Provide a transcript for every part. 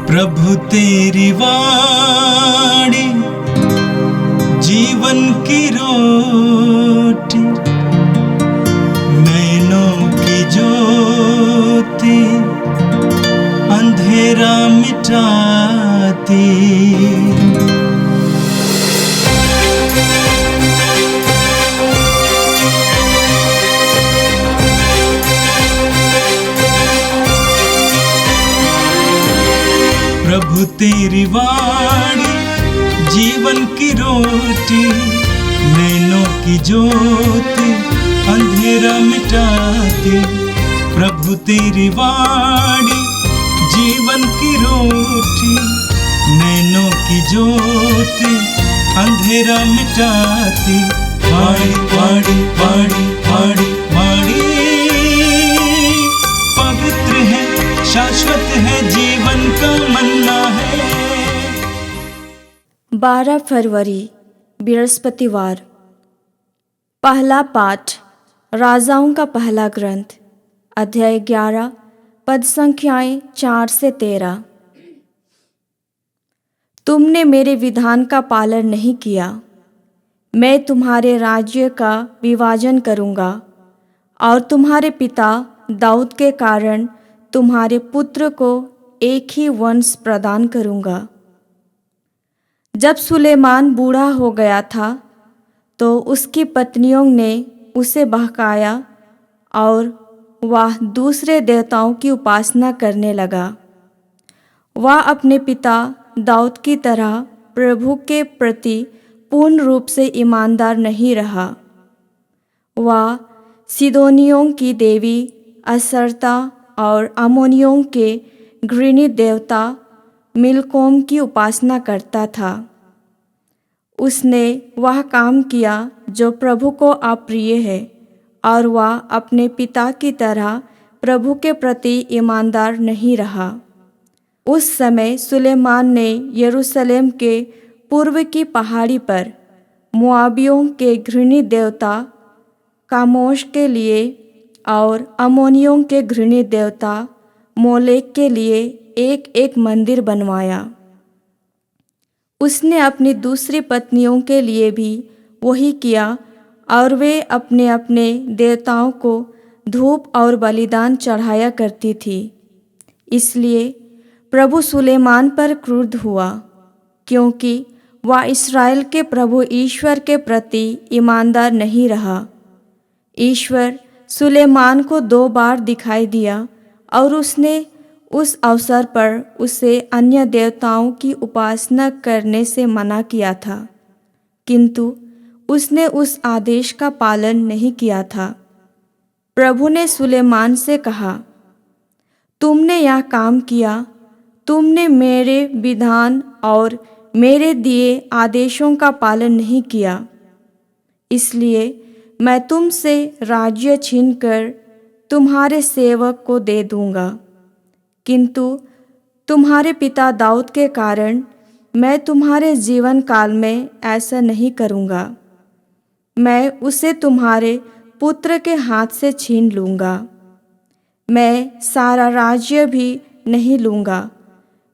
प्रभु तेरी वाणी जीवन की रोटी, नैनों की ज्योति अंधेरा मिटाती। प्रभु तेरी वाणी जीवन की रोटी, नैनों की ज्योति अंधेरा मिटाती। प्रभु तेरी वाणी जीवन की रोटी, नैनों की ज्योति अंधेरा मिटाती। वाणी वाणी वाणी वाणी वाणी पवित्र है, शाश्वत है, जीवन का मन्ना है। 12 फरवरी बृहस्पतिवार। पहला पाठ राजाओं का पहला ग्रंथ, अध्याय 11, पद संख्याएं 4 से 13। तुमने मेरे विधान का पालन नहीं किया। मैं तुम्हारे राज्य का विभाजन करूँगा और तुम्हारे पिता दाऊद के कारण तुम्हारे पुत्र को एक ही वंश प्रदान करूँगा। जब सुलेमान बूढ़ा हो गया था तो उसकी पत्नियों ने उसे बहकाया और वह दूसरे देवताओं की उपासना करने लगा। वह अपने पिता दाऊद की तरह प्रभु के प्रति पूर्ण रूप से ईमानदार नहीं रहा। वह सीदोनियों की देवी असरता और अम्मोनियों के घृणित देवता मिलकोम की उपासना करता था। उसने वह काम किया जो प्रभु को अप्रिय है और वह अपने पिता की तरह प्रभु के प्रति ईमानदार नहीं रहा। उस समय सुलेमान ने यरूशलेम के पूर्व की पहाड़ी पर मोआबियों के घृणित देवता कामोश के लिए और अम्मोनियों के घृणित देवता मोलेक के लिए एक एक मंदिर बनवाया। उसने अपनी दूसरी पत्नियों के लिए भी वही किया और वे अपने अपने देवताओं को धूप और बलिदान चढ़ाया करती थी। इसलिए प्रभु सुलेमान पर क्रुद्ध हुआ, क्योंकि वह इस्राएल के प्रभु ईश्वर के प्रति ईमानदार नहीं रहा। ईश्वर सुलेमान को 2 बार दिखाई दिया और उसने उस अवसर पर उसे अन्य देवताओं की उपासना करने से मना किया था, किंतु उसने उस आदेश का पालन नहीं किया था। प्रभु ने सुलेमान से कहा, तुमने यह काम किया, तुमने मेरे विधान और मेरे दिए आदेशों का पालन नहीं किया। इसलिए मैं तुमसे राज्य छीनकर तुम्हारे सेवक को दे दूंगा। किंतु तुम्हारे पिता दाऊद के कारण मैं तुम्हारे जीवन काल में ऐसा नहीं करूँगा। मैं उसे तुम्हारे पुत्र के हाथ से छीन लूँगा। मैं सारा राज्य भी नहीं लूँगा।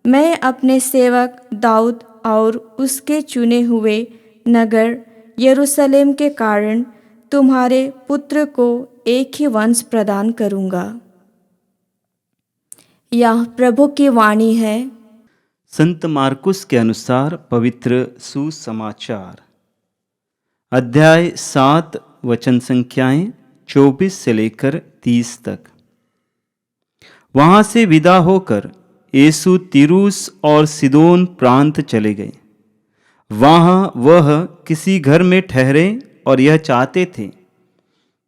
मैं अपने सेवक दाऊद और उसके चुने हुए नगर यरूशलेम के कारण तुम्हारे पुत्र को एक ही वंश प्रदान करूँगा। यह प्रभु की वाणी है। संत मार्कुस के अनुसार पवित्र सुसमाचार, अध्याय 7, वचन संख्याएं 24 से लेकर 30 तक। वहां से विदा होकर यीशु तीरूस और सीदोन प्रांत चले गए। वहां वह किसी घर में ठहरे और यह चाहते थे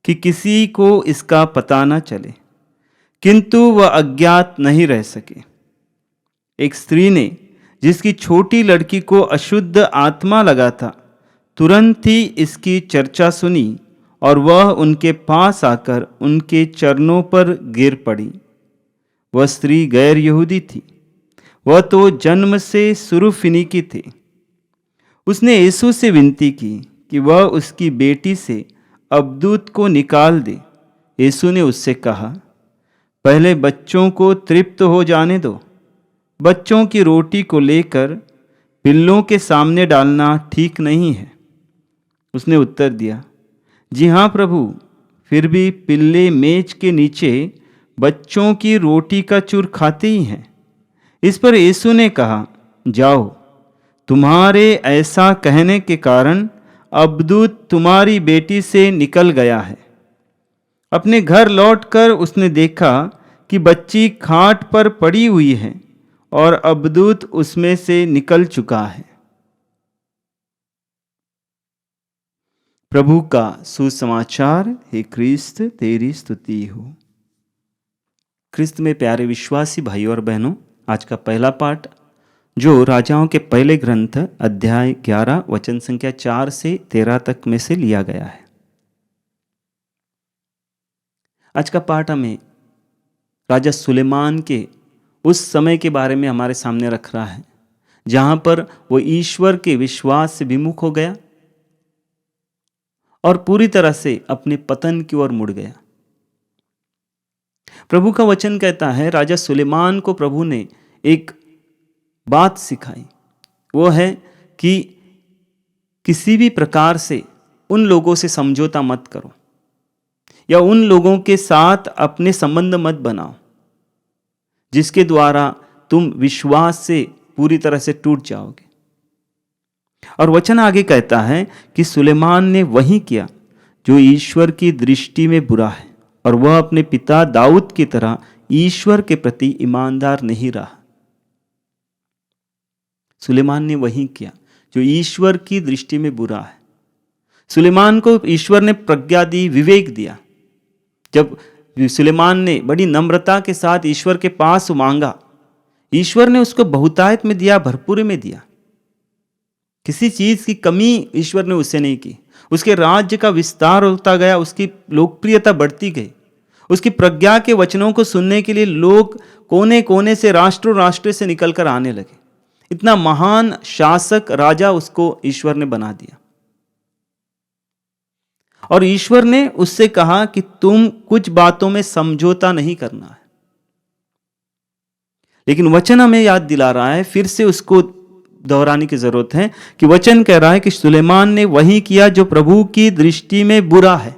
कि किसी को इसका पता न चले, किंतु वह अज्ञात नहीं रह सके। एक स्त्री ने, जिसकी छोटी लड़की को अशुद्ध आत्मा लगा था, तुरंत ही इसकी चर्चा सुनी और वह उनके पास आकर उनके चरणों पर गिर पड़ी। वह स्त्री गैर यहूदी थी, वह तो जन्म से सुरूफिनीकी थी। उसने यीशु से विनती की कि वह उसकी बेटी से अबदूत को निकाल दे। यीशु ने उससे कहा, पहले बच्चों को तृप्त हो जाने दो, बच्चों की रोटी को लेकर पिल्लों के सामने डालना ठीक नहीं है। उसने उत्तर दिया, जी हाँ प्रभु, फिर भी पिल्ले मेज के नीचे बच्चों की रोटी का चूर खाते ही हैं। इस पर यीशु ने कहा, जाओ, तुम्हारे ऐसा कहने के कारण अबदूत तुम्हारी बेटी से निकल गया है। अपने घर लौटकर उसने देखा कि बच्ची खाट पर पड़ी हुई है और अबदूत उसमें से निकल चुका है। प्रभु का सुसमाचार। हे क्रिस्त, तेरी स्तुति हो। क्रिस्त में प्यारे विश्वासी भाइयों और बहनों, आज का पहला पाठ जो राजाओं के पहले ग्रंथ अध्याय 11 वचन संख्या 4 से 13 तक में से लिया गया है। आज का पाठ हमें राजा सुलेमान के उस समय के बारे में हमारे सामने रख रहा है जहां पर वो ईश्वर के विश्वास से विमुख हो गया और पूरी तरह से अपने पतन की ओर मुड़ गया। प्रभु का वचन कहता है, राजा सुलेमान को प्रभु ने एक बात सिखाई, वो है कि किसी भी प्रकार से उन लोगों से समझौता मत करो या उन लोगों के साथ अपने संबंध मत बनाओ जिसके द्वारा तुम विश्वास से पूरी तरह से टूट जाओगे। और वचन आगे कहता है कि सुलेमान ने वही किया जो ईश्वर की दृष्टि में बुरा है और वह अपने पिता दाऊद की तरह ईश्वर के प्रति ईमानदार नहीं रहा। सुलेमान ने वही किया जो ईश्वर की दृष्टि में बुरा है। सुलेमान को ईश्वर ने प्रज्ञा दी, विवेक दिया। जब सुलेमान ने बड़ी नम्रता के साथ ईश्वर के पास मांगा, ईश्वर ने उसको बहुतायत में दिया, भरपूरी में दिया। किसी चीज की कमी ईश्वर ने उससे नहीं की। उसके राज्य का विस्तार होता गया, उसकी लोकप्रियता बढ़ती गई। उसकी प्रज्ञा के वचनों को सुनने के लिए लोग कोने कोने से, राष्ट्रों राष्ट्र से निकलकर आने लगे। इतना महान शासक राजा उसको ईश्वर ने बना दिया। और ईश्वर ने उससे कहा कि तुम कुछ बातों में समझौता नहीं करना है। लेकिन वचन हमें याद दिला रहा है, फिर से उसको दोहराने की जरूरत है कि वचन कह रहा है कि सुलेमान ने वही किया जो प्रभु की दृष्टि में बुरा है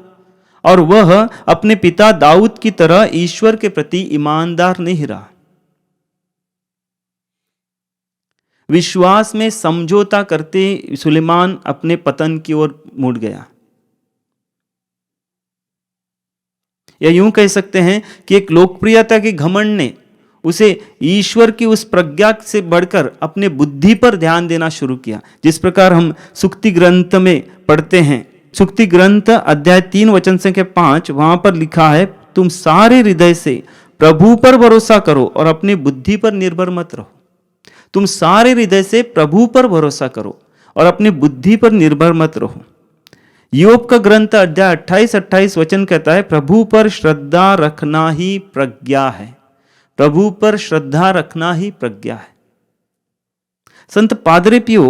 और वह अपने पिता दाऊद की तरह ईश्वर के प्रति ईमानदार नहीं रहा। विश्वास में समझौता करते सुलेमान अपने पतन की ओर मुड़ गया। या यूं कह सकते हैं कि एक लोकप्रियता के घमंड ने उसे ईश्वर की उस प्रज्ञा से बढ़कर अपने बुद्धि पर ध्यान देना शुरू किया। जिस प्रकार हम सुक्ति ग्रंथ में पढ़ते हैं, सुक्ति ग्रंथ अध्याय 3 वचन संख्या 5, वहां पर लिखा है, तुम सारे हृदय से प्रभु पर भरोसा करो और अपनी बुद्धि पर निर्भर मत रहो। तुम सारे हृदय से प्रभु पर भरोसा करो और अपनी बुद्धि पर निर्भर मत रहो। योग का ग्रंथ अध्याय 28 वचन कहता है, प्रभु पर श्रद्धा रखना ही प्रज्ञा है। प्रभु पर श्रद्धा रखना ही प्रज्ञा है। संत पादरी पियो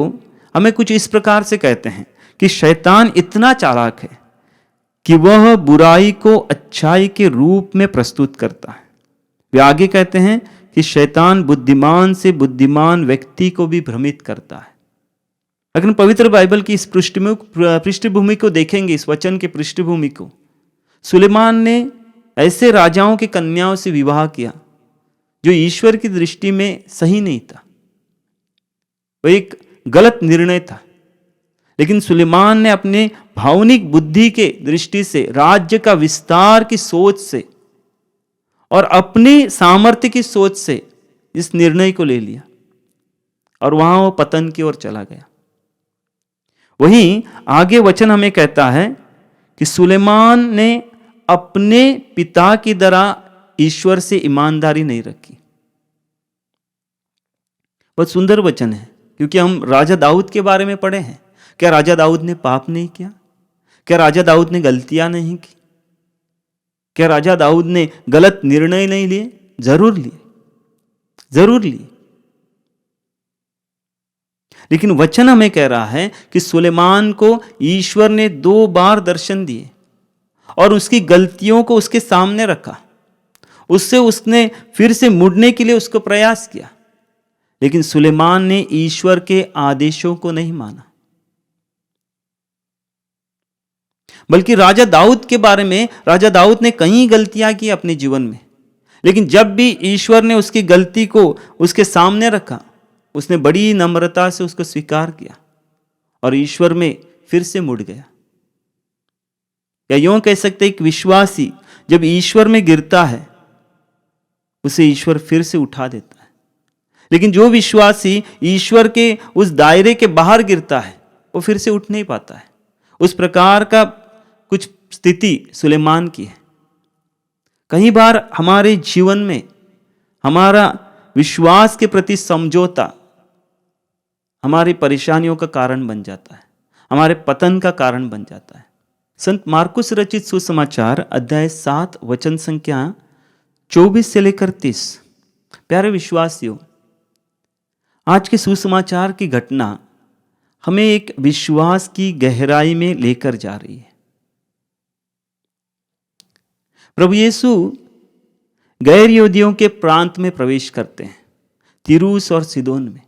हमें कुछ इस प्रकार से कहते हैं कि शैतान इतना चालाक है कि वह बुराई को अच्छाई के रूप में प्रस्तुत करता है। वे आगे कहते हैं कि शैतान बुद्धिमान से बुद्धिमान व्यक्ति को भी भ्रमित करता है। अगर पवित्र बाइबल की इस पृष्ठभूमि को देखेंगे, इस वचन की पृष्ठभूमि को, सुलेमान ने ऐसे राजाओं की कन्याओं से विवाह किया जो ईश्वर की दृष्टि में सही नहीं था। वो एक गलत निर्णय था। लेकिन सुलेमान ने अपने भावनिक बुद्धि के दृष्टि से, राज्य का विस्तार की सोच से और अपनी सामर्थ्य की सोच से इस निर्णय को ले लिया और वहां वो पतन की ओर चला गया। वहीं आगे वचन हमें कहता है कि सुलेमान ने अपने पिता की तरह ईश्वर से ईमानदारी नहीं रखी। बहुत सुंदर वचन है, क्योंकि हम राजा दाऊद के बारे में पढ़े हैं। क्या राजा दाऊद ने पाप नहीं किया? क्या राजा दाऊद ने गलतियां नहीं की? क्या राजा दाऊद ने गलत निर्णय नहीं लिए? जरूर लिए, जरूर लिए। लेकिन वचन हमें कह रहा है कि सुलेमान को ईश्वर ने 2 बार दर्शन दिए और उसकी गलतियों को उसके सामने रखा। उससे उसने फिर से मुड़ने के लिए उसको प्रयास किया। लेकिन सुलेमान ने ईश्वर के आदेशों को नहीं माना। बल्कि राजा दाऊद के बारे में, राजा दाऊद ने कई गलतियां की अपने जीवन में, लेकिन जब भी ईश्वर ने उसकी गलती को उसके सामने रखा, उसने बड़ी नम्रता से उसको स्वीकार किया और ईश्वर में फिर से मुड़ गया। या यूं कह सकते, एक विश्वासी जब ईश्वर में गिरता है उसे ईश्वर फिर से उठा देता है। लेकिन जो विश्वासी ईश्वर के उस दायरे के बाहर गिरता है वो फिर से उठ नहीं पाता है। उस प्रकार का कुछ स्थिति सुलेमान की है। कई बार हमारे जीवन में हमारा विश्वास के प्रति समझौता हमारी परेशानियों का कारण बन जाता है, हमारे पतन का कारण बन जाता है। संत मार्कुस रचित सुसमाचार अध्याय 7 वचन संख्या 24 से लेकर 30। प्यारे विश्वासियों, आज के सुसमाचार की घटना हमें एक विश्वास की गहराई में लेकर जा रही है। प्रभु यीशु गैर यहूदियों के प्रांत में प्रवेश करते हैं, तिरूस और सीदोन में।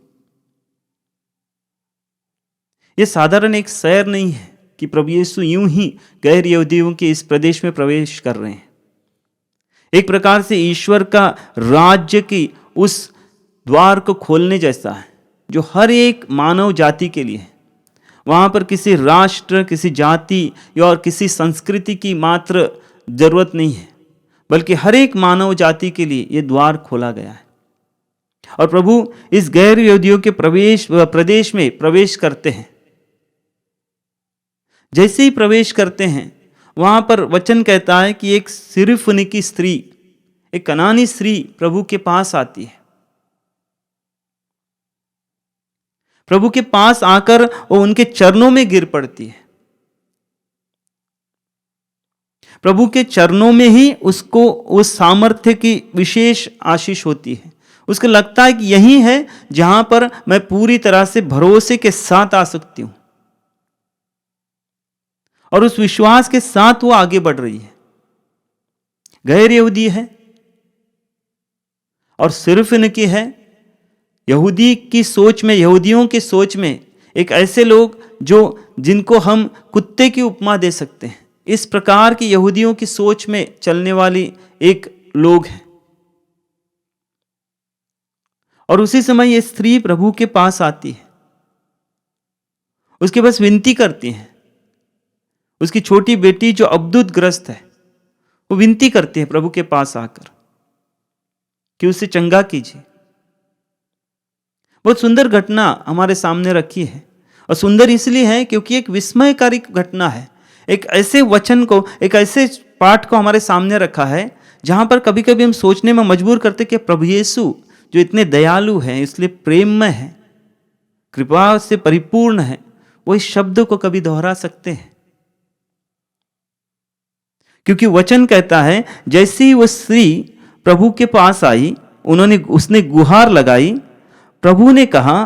यह साधारण एक शहर नहीं है कि प्रभु यीशु यूं ही गैर यहूदियों के इस प्रदेश में प्रवेश कर रहे हैं। एक प्रकार से ईश्वर का राज्य की उस द्वार को खोलने जैसा है जो हर एक मानव जाति के लिए है। वहां पर किसी राष्ट्र, किसी जाति और किसी संस्कृति की मात्र जरूरत नहीं है, बल्कि हर एक मानव जाति के लिए यह द्वार खोला गया है। और प्रभु इस गैर यहूदियों के प्रदेश में प्रवेश करते हैं। जैसे ही प्रवेश करते हैं वहां पर वचन कहता है कि एक सिरफुनिकी स्त्री, एक कनानी स्त्री प्रभु के पास आती है। प्रभु के पास आकर वो उनके चरणों में गिर पड़ती है। प्रभु के चरणों में ही उसको उस सामर्थ्य की विशेष आशीष होती है। उसको लगता है कि यही है जहां पर मैं पूरी तरह से भरोसे के साथ आ सकती हूं, और उस विश्वास के साथ वो आगे बढ़ रही है। गैर यहूदी है और सिर्फ इनकी है। यहूदी की सोच में, यहूदियों की सोच में एक ऐसे लोग जिनको हम कुत्ते की उपमा दे सकते हैं, इस प्रकार की यहूदियों की सोच में चलने वाली एक लोग हैं। और उसी समय ये स्त्री प्रभु के पास आती है, उसके पास विनती करती है। उसकी छोटी बेटी जो अबदूत ग्रस्त है, वो विनती करती है प्रभु के पास आकर कि उसे चंगा कीजिए। बहुत सुंदर घटना हमारे सामने रखी है, और सुंदर इसलिए है क्योंकि एक विस्मयकारी घटना है। एक ऐसे वचन को, एक ऐसे पाठ को हमारे सामने रखा है जहां पर कभी कभी हम सोचने में मजबूर करते कि प्रभु यीशु जो इतने दयालु हैं, इसलिए प्रेममय है, कृपा से परिपूर्ण है, वो इस शब्द को कभी दोहरा सकते हैं। क्योंकि वचन कहता है जैसे ही वो स्त्री प्रभु के पास आई, उसने गुहार लगाई। प्रभु ने कहा,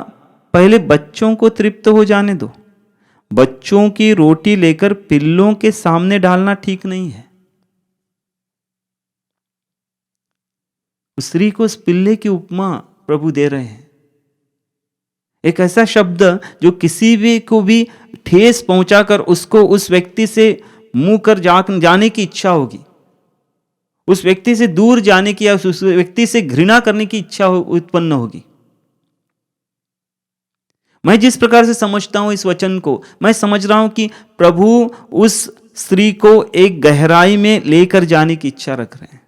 पहले बच्चों को तृप्त हो जाने दो। बच्चों की रोटी लेकर पिल्लों के सामने डालना ठीक नहीं है। उस स्त्री को उस पिल्ले की उपमा प्रभु दे रहे हैं। एक ऐसा शब्द जो किसी भी को भी ठेस पहुंचाकर उसको उस व्यक्ति से मुंह कर जाने की इच्छा होगी, उस व्यक्ति से दूर जाने की या उस व्यक्ति से घृणा करने की इच्छा उत्पन्न होगी। मैं जिस प्रकार से समझता हूं इस वचन को, मैं समझ रहा हूं कि प्रभु उस स्त्री को एक गहराई में लेकर जाने की इच्छा रख रहे हैं।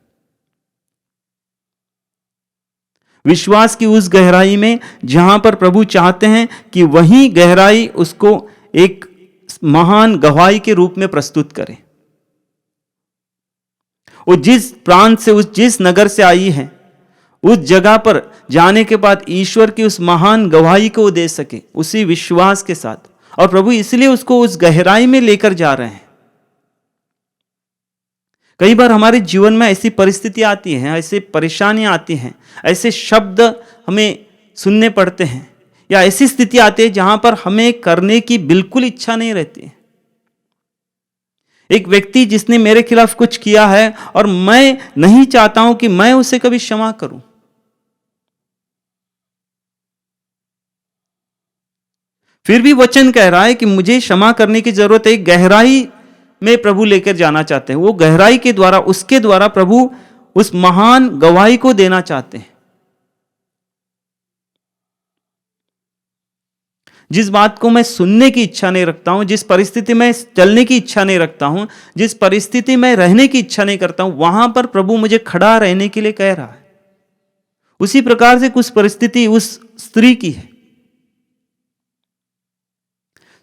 विश्वास की उस गहराई में जहां पर प्रभु चाहते हैं कि वही गहराई उसको एक महान गवाही के रूप में प्रस्तुत करे। वो जिस प्रांत से, जिस नगर से आई है, उस जगह पर जाने के बाद ईश्वर की उस महान गवाही को दे सके उसी विश्वास के साथ। और प्रभु इसलिए उसको उस गहराई में लेकर जा रहे हैं। कई बार हमारे जीवन में ऐसी परिस्थिति आती हैं, ऐसी परेशानियां आती हैं, ऐसे शब्द हमें सुनने पड़ते हैं, या ऐसी स्थिति आती है जहां पर हमें करने की बिल्कुल इच्छा नहीं रहती। एक व्यक्ति जिसने मेरे खिलाफ कुछ किया है और मैं नहीं चाहता हूं कि मैं उसे कभी क्षमा करूं, फिर भी वचन कह रहा है कि मुझे क्षमा करने की जरूरत है। गहराई में प्रभु लेकर जाना चाहते हैं। वो गहराई के द्वारा, उसके द्वारा प्रभु उस महान गवाही को देना चाहते हैं। जिस बात को मैं सुनने की इच्छा नहीं रखता हूं, जिस परिस्थिति में चलने की इच्छा नहीं रखता हूं, जिस परिस्थिति में रहने की इच्छा नहीं करता हूं, वहां पर प्रभु मुझे खड़ा रहने के लिए कह रहा है। उसी प्रकार से कुछ परिस्थिति उस स्त्री की है।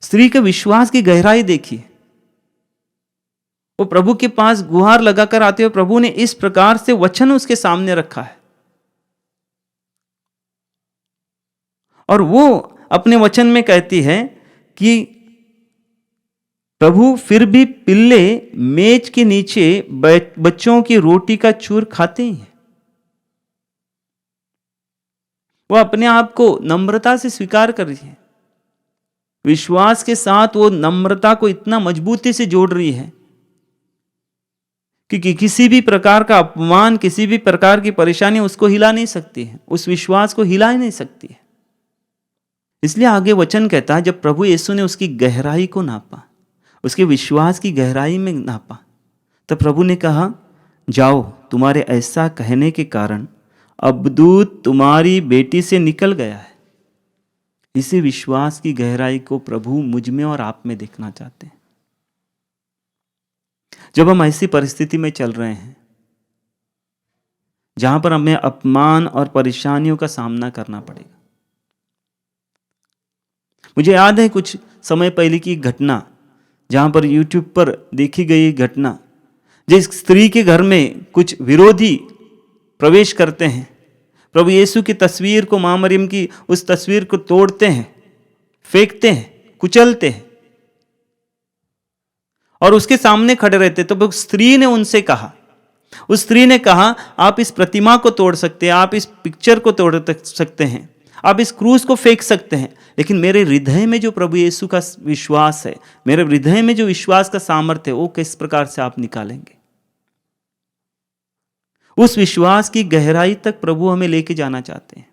स्त्री के विश्वास की गहराई देखिए। वो प्रभु के पास गुहार लगाकर आते हुए प्रभु ने इस प्रकार से वचन उसके सामने रखा है, और वो अपने वचन में कहती है कि प्रभु फिर भी पिल्ले मेज के नीचे बच्चों की रोटी का चूर खाते ही हैं। वो अपने आप को नम्रता से स्वीकार कर रही है। विश्वास के साथ वो नम्रता को इतना मजबूती से जोड़ रही है कि किसी भी प्रकार का अपमान, किसी भी प्रकार की परेशानी उसको हिला नहीं सकती है, उस विश्वास को हिला ही नहीं सकती है। इसलिए आगे वचन कहता है, जब प्रभु यीशु ने उसकी गहराई को नापा, उसके विश्वास की गहराई में नापा, तब प्रभु ने कहा, जाओ, तुम्हारे ऐसा कहने के कारण अब दूत तुम्हारी बेटी से निकल गया है। इसी विश्वास की गहराई को प्रभु मुझ में और आप में देखना चाहते हैं। जब हम ऐसी परिस्थिति में चल रहे हैं जहां पर हमें अपमान और परेशानियों का सामना करना पड़ेगा। मुझे याद है कुछ समय पहले की घटना, जहां पर YouTube पर देखी गई घटना, जिस स्त्री के घर में कुछ विरोधी प्रवेश करते हैं, प्रभु यीशु की तस्वीर को, मां मरियम की उस तस्वीर को तोड़ते हैं, फेंकते हैं, कुचलते हैं और उसके सामने खड़े रहते। तो उस स्त्री ने उनसे कहा, उस स्त्री ने कहा, आप इस प्रतिमा को तोड़ सकते हैं, आप इस पिक्चर को तोड़ सकते हैं, आप इस क्रूस को फेंक सकते हैं, लेकिन मेरे हृदय में जो प्रभु यीशु का विश्वास है, मेरे हृदय में जो विश्वास का सामर्थ्य है, वो किस प्रकार से आप निकालेंगे। उस विश्वास की गहराई तक प्रभु हमें लेके जाना चाहते हैं।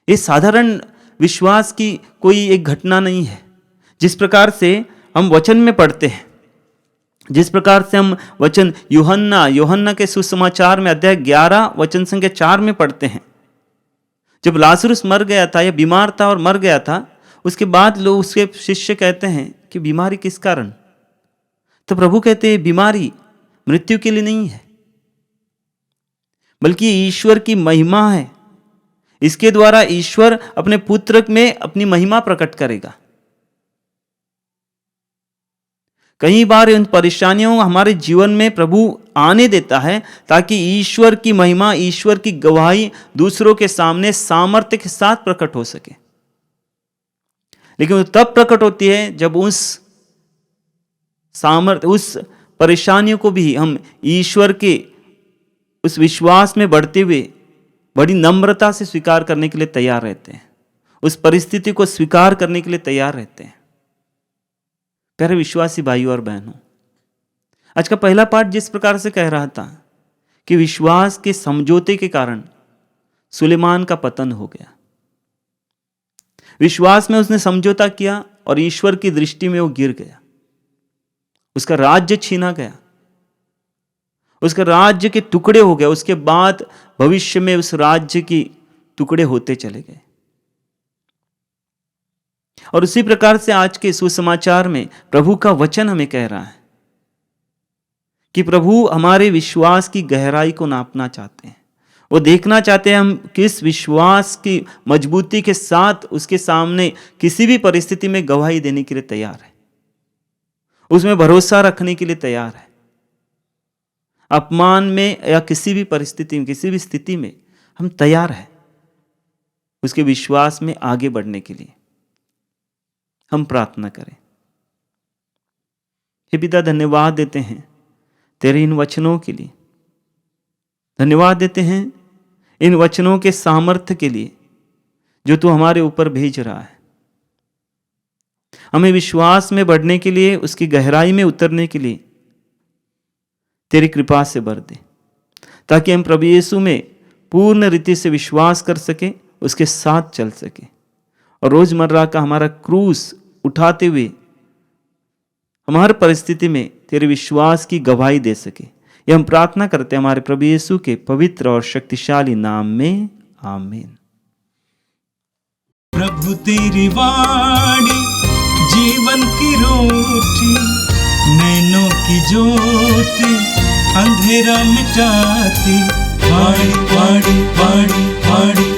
ये साधारण विश्वास की कोई एक घटना नहीं है। जिस प्रकार से हम वचन में पढ़ते हैं, जिस प्रकार से हम वचन यूहन्ना के सुसमाचार में अध्याय 11 वचन संख्या 4 में पढ़ते हैं, जब लाजरुस मर गया था या बीमार था और मर गया था, उसके बाद लोग, उसके शिष्य कहते हैं कि बीमारी किस कारण? तो प्रभु कहते हैं, बीमारी मृत्यु के लिए नहीं है, बल्कि ईश्वर की महिमा है। इसके द्वारा ईश्वर अपने पुत्र में अपनी महिमा प्रकट करेगा। कई बार इन परेशानियों हमारे जीवन में प्रभु आने देता है ताकि ईश्वर की महिमा, ईश्वर की गवाही दूसरों के सामने सामर्थ्य के साथ प्रकट हो सके। लेकिन वो तब प्रकट होती है जब उस सामर्थ्य, उस परेशानियों को भी हम ईश्वर के उस विश्वास में बढ़ते हुए बड़ी नम्रता से स्वीकार करने के लिए तैयार रहते हैं, उस परिस्थिति को स्वीकार करने के लिए तैयार रहते हैं। प्यारे विश्वासी भाइयों और बहनों, आज का पहला पाठ जिस प्रकार से कह रहा था कि विश्वास के समझौते के कारण सुलेमान का पतन हो गया। विश्वास में उसने समझौता किया और ईश्वर की दृष्टि में वो गिर गया, उसका राज्य छीना गया, उसका राज्य के टुकड़े हो गए। उसके बाद भविष्य में उस राज्य की टुकड़े होते चले गए। और उसी प्रकार से आज के सुसमाचार में प्रभु का वचन हमें कह रहा है कि प्रभु हमारे विश्वास की गहराई को नापना चाहते हैं। वो देखना चाहते हैं हम किस विश्वास की मजबूती के साथ उसके सामने किसी भी परिस्थिति में गवाही देने के लिए तैयार है, उसमें भरोसा रखने के लिए तैयार है। अपमान में या किसी भी परिस्थिति में, किसी भी स्थिति में हम तैयार हैं उसके विश्वास में आगे बढ़ने के लिए। हम प्रार्थना करें। हे पिता, धन्यवाद देते हैं तेरे इन वचनों के लिए, धन्यवाद देते हैं इन वचनों के सामर्थ्य के लिए जो तू हमारे ऊपर भेज रहा है। हमें विश्वास में बढ़ने के लिए, उसकी गहराई में उतरने के लिए तेरी कृपा से भर दे, ताकि हम प्रभु यीशु में पूर्ण रीति से विश्वास कर सके, उसके साथ चल सके और रोजमर्रा का हमारा क्रूस उठाते हुए हम हर परिस्थिति में तेरे विश्वास की गवाही दे सके। यह हम प्रार्थना करते हैं हमारे प्रभु यीशु के पवित्र और शक्तिशाली नाम में, आमीन। प्रभु तेरी वाणी जीवन की रोटी, नैनों की ज्योति अंधेरा मिटाती। वाणी वाणी वाणी वाणी